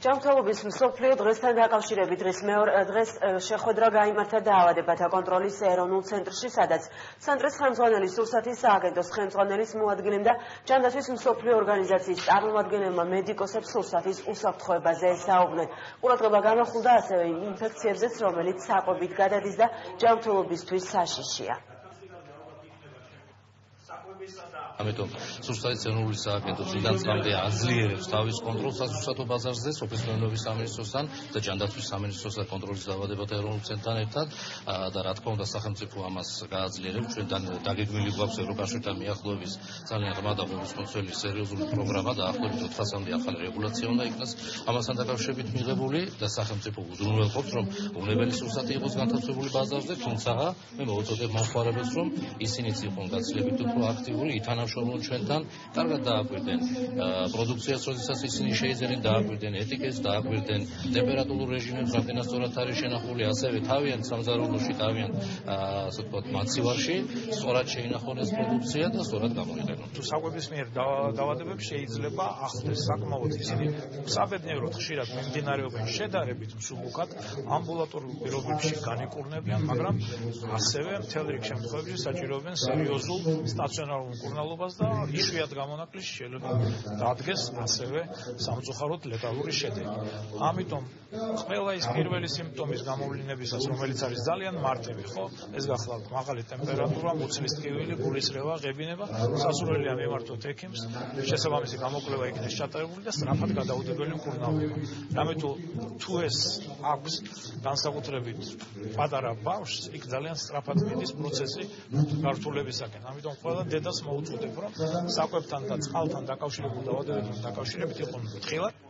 ჯანმრთელობის მსოფლიო დღესთან დაკავშირებით დღეს შეხვედრა გაიმართა დაავადებათა კონტროლის ეროვნულ ცენტრში, სადაც ცენტრის ხელმძღვანელი სურსათის სააგენტოს ხელმძღვანელის მოადგილემ და ჯანდაცვის მსოფლიო ორგანიზაციის წარმომადგენელმა მედიკოსებს სურსათის უსაფრთხოებაზე ესაუბრნენ. ყურადღება გამახვილდა ასევე იმ ინფექციებზეც, რომელიც საკვებით გადადის და ჯანმრთელობისთვის საშიშია. ამიტომ სურსათის ეროვნული სააგენტო წლიდან წლამდე აძლიერებს თავის კონტროლს სასურსათო ბაზარზე სოფლის მეურნეობის სამინისტროსთან და ჯანდაცვის სამინისტროს და კონტროლის დაავადებათა ეროვნულ ცენტრთან ერთად და რა თქმა უნდა სახელმწიფო ამას გააძლიერებს. ჩვენთან დაგეგმილი გვაქვს ევროკავშირთან მიახლოების ძალიან ღრმა და ხორცმოწვეული სერიოზული პროგრამა და ახლობით 400-მდე ახალი რეგულაცია უნდა იქნას ამასთან დაკავშირებით მიღებული და სახელმწიფო უზრუნველყოფს, რომ უნებელი სურსათი იყოს განთავსებული ბაზარზე, თუმცა მე მოვუწოდებ მომხმარებელს, რომ ისინიც იყვნენ გაცილებით უფრო აქტიური, ითანამშრომლონ ჩვენთან, კარგად დააკვირდნენ პროდუქციას, როდესაც ისინი შეიძენენ, დააკვირდნენ ეტიკეტს, დააკვირდნენ ტემპერატურულ რეჟიმებს, რამდენად სწორად არის შენახული, ასევე თავიანთ სამზარეულოში, თავიანთ ასე ვთქვათ, მაცივარში, სწორად შეინახონ ეს პროდუქცია და სწორად გამოიყენონ. თუ საკვების მიერ დაავადებებს შეიძლება ახლდეს საკმაოდ ისინი საბედნიეროდ ხშირად მიმდინარეობენ შედარებით მსუბუქად, ამბულატორიულ პირობებში განიკურნებიან, მაგრამ ასევე მთელ რიგ შემთხვევებში საჭიროებენ სერიოზულ სტაციონარულ მკურნალობას და იშვიათ გამონაკლისში შეიძლება დადგეს ასევე სამწუხაროდ ლეტალური შედეგი. ამიტომ ყველა ის პირველი სიმპტომის გამოვლინებისას, რომელიც არის ძალიან მარტივი, ხო, ეს გახლავთ მაღალი ტემპერატურა, მუცლის ტკივილი, გულისრევა, ღებინება, სასურველია მიმართოთ ექიმს, შესაბამისი გამოკვლევა იქნეს ჩატარებული და სწრაფად გადაუდებელი მკურნალობა. რამე თუ ეს აქვს განსაკუთრებით პატარა ბავშვს, იქ ძალიან სწრაფად მიდის პროცესი გართულებისაკენ. ამიტომ ყველა დედას მოუწოდებ, რომ საკვებთან და წყალთან დაკავშირებულ დაავადებებთან დაკავშირებით იყვნენ ფრთხილად.